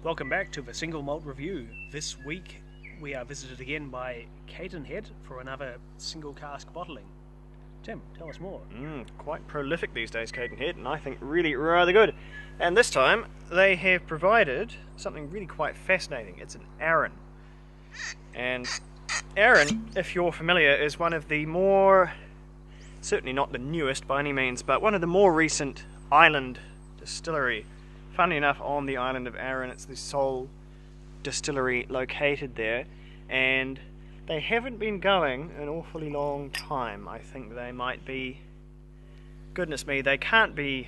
Welcome back to the Single Malt Review. This week we are visited again by Cadenhead for another single cask bottling. Tim, tell us more. Quite prolific these days, Cadenhead, and I think really rather good. And this time they have provided something really quite fascinating. It's an Arran. And Arran, if you're familiar, is one of the more, certainly not the newest by any means, but one of the more recent island distillery. Funnily enough, on the island of Arran, it's the sole distillery located there, and they haven't been going an awfully long time. I think they might be, goodness me, they can't be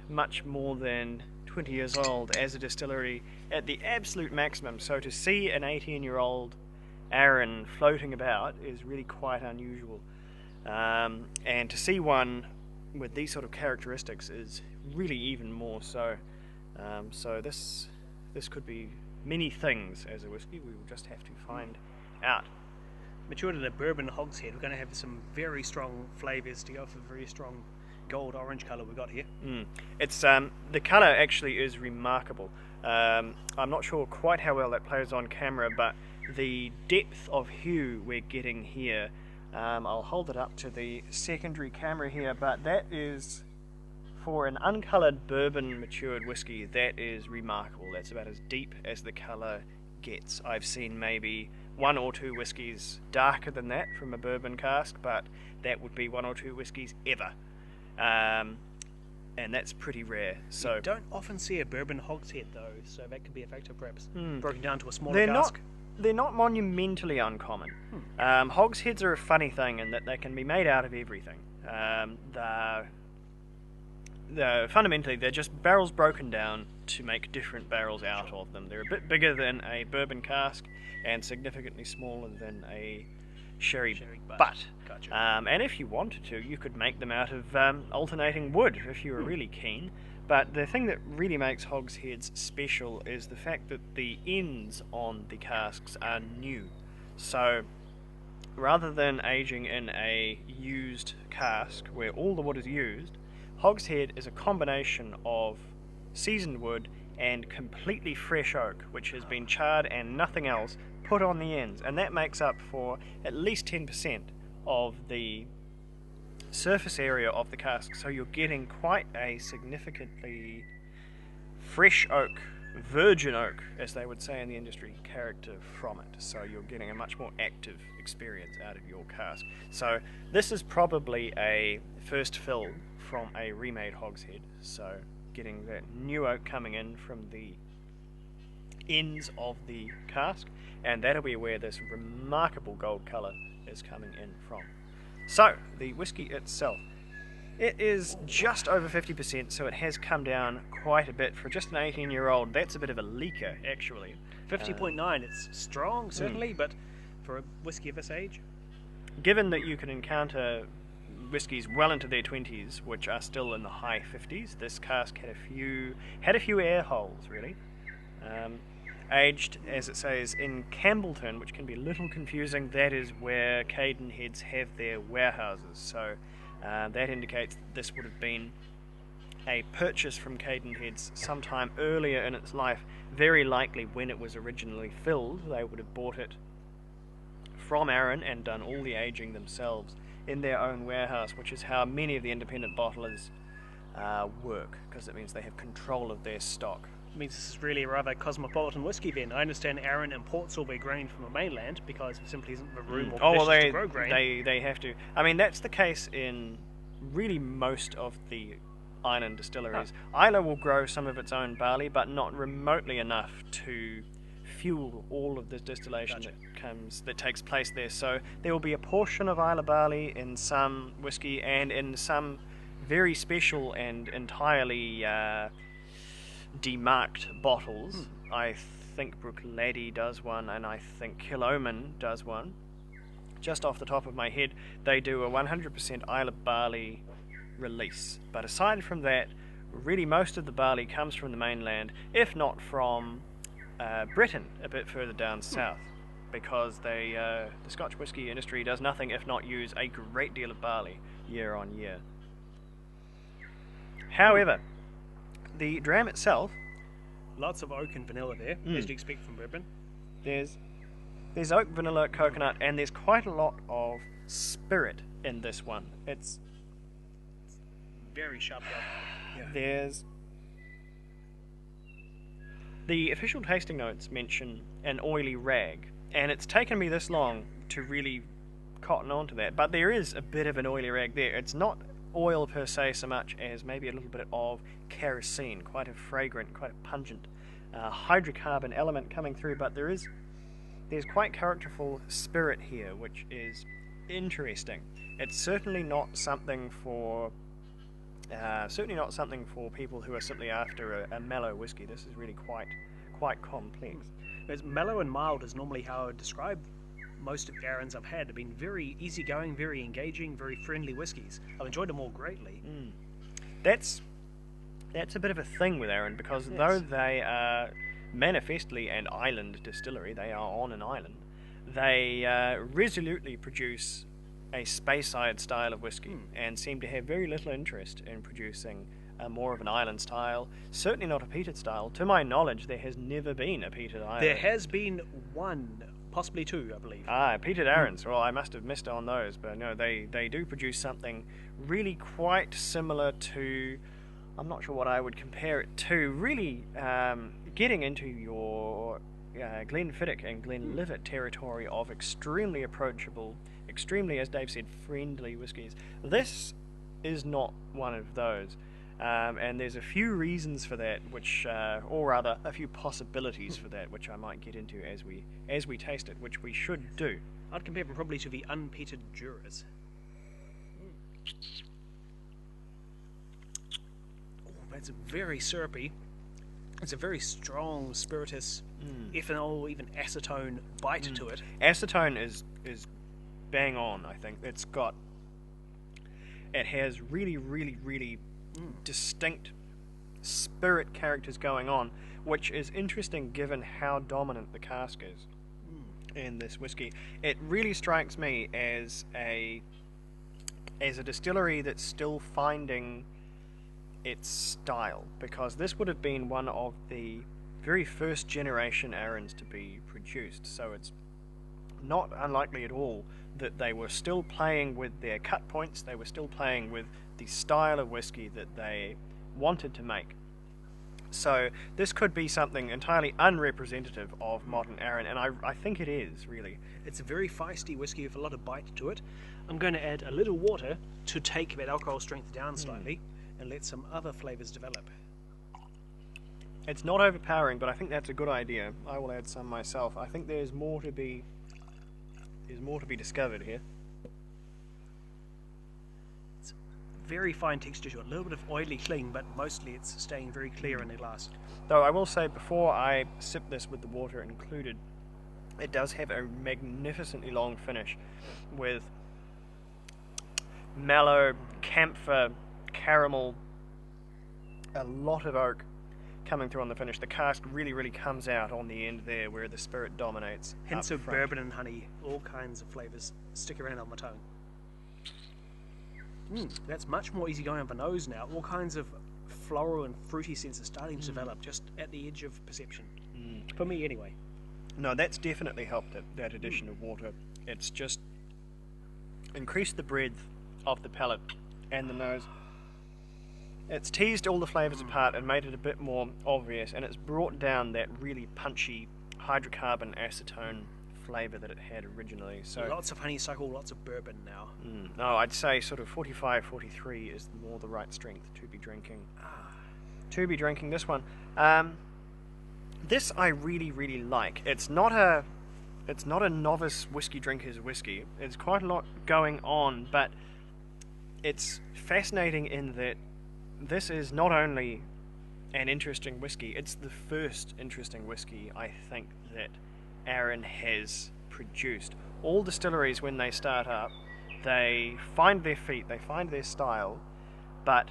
much more than 20 years old as a distillery at the absolute maximum. So to see an 18-year-old Arran floating about is really quite unusual. And to see one with these sort of characteristics is really even more so. So this could be many things as a whiskey. We will just have to find out. Matured in a bourbon hogshead, we're going to have some very strong flavours to go for the very strong gold orange colour we got here. It's the colour actually is remarkable. I'm not sure quite how well that plays on camera, but the depth of hue we're getting here, I'll hold it up to the secondary camera here, but that is, for an uncoloured bourbon matured whiskey, that is remarkable. That's about as deep as the colour gets. I've seen maybe one or two whiskies darker than that from a bourbon cask, but that would be one or two whiskies ever. And that's pretty rare. So you don't often see a bourbon hogshead though, so that could be a factor perhaps. Broken down to a smaller cask. They're not monumentally uncommon. Hogsheads are a funny thing in that they can be made out of everything. Fundamentally, they're just barrels broken down to make different barrels out of them. They're a bit bigger than a bourbon cask and significantly smaller than a sherry butt. Gotcha. And if you wanted to, you could make them out of alternating wood if you were really keen. But the thing that really makes hogsheads special is the fact that the ends on the casks are new. So rather than aging in a used cask where all the wood is used, hogshead is a combination of seasoned wood and completely fresh oak, which has been charred and nothing else put on the ends, and that makes up for at least 10% of the surface area of the cask. So you're getting quite a significantly fresh oak, virgin oak, as they would say in the industry, character from it. So you're getting a much more active experience out of your cask. So this is probably a first fill from a remade hogshead, so getting that new oak coming in from the ends of the cask, and that'll be where this remarkable gold colour is coming in from. So the whiskey itself, it is just over 50%, so it has come down quite a bit for just an 18-year-old. That's a bit of a leaker, actually. 50.9, it's strong certainly, but for a whiskey of this age, given that you can encounter whiskies well into their 20s, which are still in the high 50s, this cask had a few air holes, really. Aged, as it says, in Campbellton, which can be a little confusing. That is where Cadenheads have their warehouses. So that indicates that this would have been a purchase from Cadenheads sometime earlier in its life. Very likely when it was originally filled, they would have bought it from Arran and done all the aging themselves in their own warehouse, which is how many of the independent bottlers work, because it means they have control of their stock. It means this is really a rather cosmopolitan whiskey then. I understand Arran imports all their grain from the mainland because there simply isn't the room or conditions to grow grain. They have to. I mean, that's the case in really most of the island distilleries. Islay will grow some of its own barley, but not remotely enough to fuel all of the distillation that takes place there. So there will be a portion of Islay barley in some whiskey, and in some very special and entirely demarked bottles. I think Brooklady does one, and I think Killoman does one. Just off the top of my head, they do a 100% Islay barley release. But aside from that, really most of the barley comes from the mainland, if not from Britain, a bit further down south, because the Scotch whisky industry does nothing if not use a great deal of barley year on year. However, the dram itself Lots of oak and vanilla there, as you expect from bourbon. There's oak, vanilla, coconut, and there's quite a lot of spirit in this one. It's very sharp alcohol. Yeah. There's the official tasting notes mention an oily rag, and it's taken me this long to really cotton on to that, but there is a bit of an oily rag there. It's not oil per se so much as maybe a little bit of kerosene, quite a fragrant, quite a pungent hydrocarbon element coming through, but there's quite characterful spirit here, which is interesting. It's certainly not something for people who are simply after a mellow whiskey. This is really quite complex. Whereas mellow and mild is normally how I would describe most of Arran's I've had. Have been very easygoing, very engaging, very friendly whiskies. I've enjoyed them all greatly. That's a bit of a thing with Arran, because though they are manifestly an island distillery, they are on an island, they resolutely produce a Speyside style of whiskey and seem to have very little interest in producing more of an island style, certainly not a peated style. To my knowledge, there has never been a peated island. There has been one, possibly two, I believe. Peated Arrans. Well, I must have missed on those, but no, they do produce something really quite similar to, I'm not sure what I would compare it to, really getting into your Glenfiddich and Glenlivet territory of extremely approachable, extremely, as Dave said, friendly whiskies. This is not one of those. And there's a few reasons for that, which, or rather, a few possibilities for that, which I might get into as we taste it, which we should do. I'd compare them probably to the unpeated Juras. Oh, that's very syrupy. It's a very strong spiritus, ethanol, even acetone bite to it. Acetone is bang on. I think it has really distinct spirit characters going on, which is interesting given how dominant the cask is in this whiskey. It really strikes me as a distillery that's still finding its style, because this would have been one of the very first generation Arrans to be produced, so it's not unlikely at all that they were still playing with their cut points, they were still playing with the style of whiskey that they wanted to make. So this could be something entirely unrepresentative of modern Arran, and I think it is, really. It's a very feisty whiskey with a lot of bite to it. I'm going to add a little water to take that alcohol strength down slightly and let some other flavours develop. It's not overpowering, but I think that's a good idea. I will add some myself. I think there's more to be discovered here. It's very fine texture to it, a little bit of oily cling, but mostly it's staying very clear in the glass. Though I will say, before I sip this with the water included, it does have a magnificently long finish with mellow camphor, caramel, a lot of oak coming through on the finish. The cask really comes out on the end there where the spirit dominates. Hints of bourbon and honey, all kinds of flavours stick around on the tongue. That's much more easygoing on the nose now. All kinds of floral and fruity scents are starting to develop just at the edge of perception. For me, anyway. No, that's definitely helped it, that addition of water. It's just increased the breadth of the palate and the nose. It's teased all the flavours apart and made it a bit more obvious, and it's brought down that really punchy hydrocarbon acetone flavour that it had originally. So lots of honeysuckle, lots of bourbon now. No, I'd say sort of 45, 43 is more the right strength to be drinking. To be drinking this one. This I really like. It's not a novice whiskey drinker's whiskey. It's quite a lot going on, but it's fascinating in that this is not only an interesting whiskey, it's the first interesting whiskey I think that Arran has produced. All distilleries, when they start up, they find their feet, they find their style, but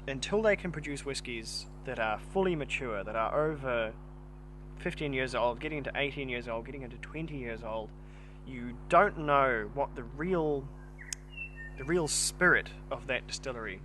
until they can produce whiskies that are fully mature, that are over 15 years old, getting into 18 years old, getting into 20 years old, you don't know what the real spirit of that distillery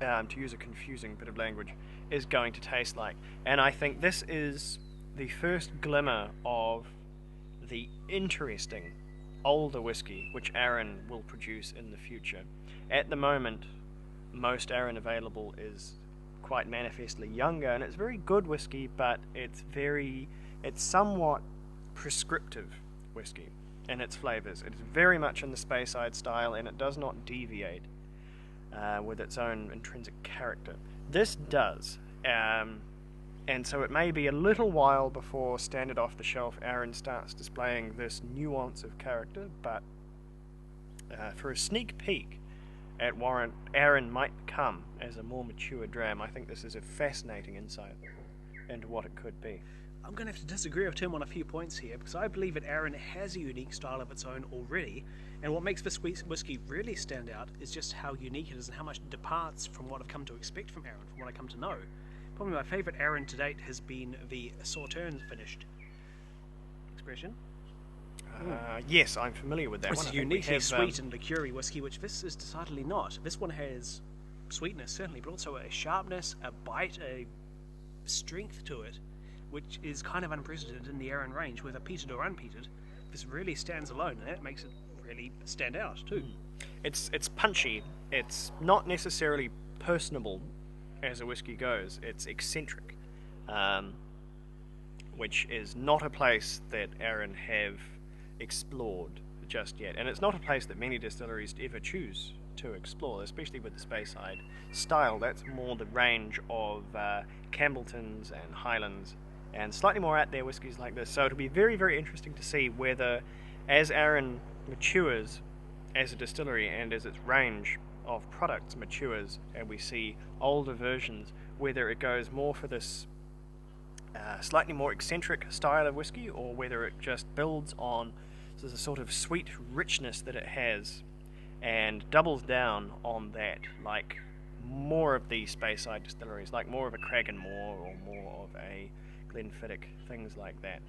to use a confusing bit of language, is going to taste like. And I think this is the first glimmer of the interesting older whiskey which Arran will produce in the future. At the moment, most Arran available is quite manifestly younger, and it's very good whiskey, but it's somewhat prescriptive whiskey in its flavours. It's very much in the Speyside style, and it does not deviate with its own intrinsic character. This does, and so it may be a little while before standard off-the-shelf Arran starts displaying this nuance of character, but for a sneak peek at what Arran might become as a more mature dram, I think this is a fascinating insight into what it could be. I'm going to have to disagree with Tim on a few points here, because I believe that Arran has a unique style of its own already, and what makes this whiskey really stand out is just how unique it is and how much it departs from what I've come to expect from Arran, from what I come to know. Probably my favourite Arran to date has been the Sauternes finished expression. Yes, I'm familiar with that It's one. It's uniquely sweet and liqueur-y whiskey, which this is decidedly not. This one has sweetness, certainly, but also a sharpness, a bite, a strength to it, which is kind of unprecedented in the Arran range, whether peated or unpeated. This really stands alone, and that makes it really stand out too. It's punchy. It's not necessarily personable as a whiskey goes. It's eccentric, which is not a place that Arran have explored just yet, and it's not a place that many distilleries ever choose to explore, especially with the Speyside style. That's more the range of Campbelltons and Highlands, and slightly more out there whiskies like this. So it'll be very, very interesting to see whether, as Arran matures as a distillery and as its range of products matures and we see older versions, whether it goes more for this slightly more eccentric style of whiskey, or whether it just builds on the sort of sweet richness that it has and doubles down on that, like more of the Speyside distilleries, like more of a Cragganmore or more of a Glenfiddich, things like that.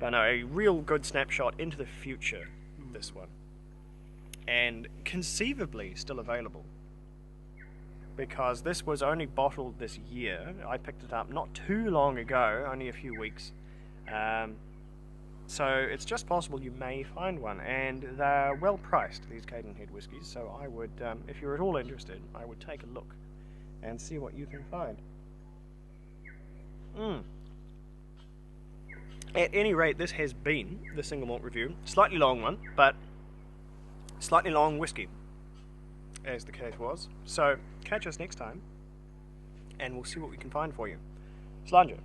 But no, a real good snapshot into the future, this one. And conceivably still available, because this was only bottled this year. I picked it up not too long ago, only a few weeks. So it's just possible you may find one, and they're well priced, these Cadenhead whiskies, so I would, if you're at all interested, I would take a look and see what you can find. At any rate, this has been the Single Malt Review. Slightly long one, but slightly long whiskey, as the case was. So catch us next time, and we'll see what we can find for you. Slàinte.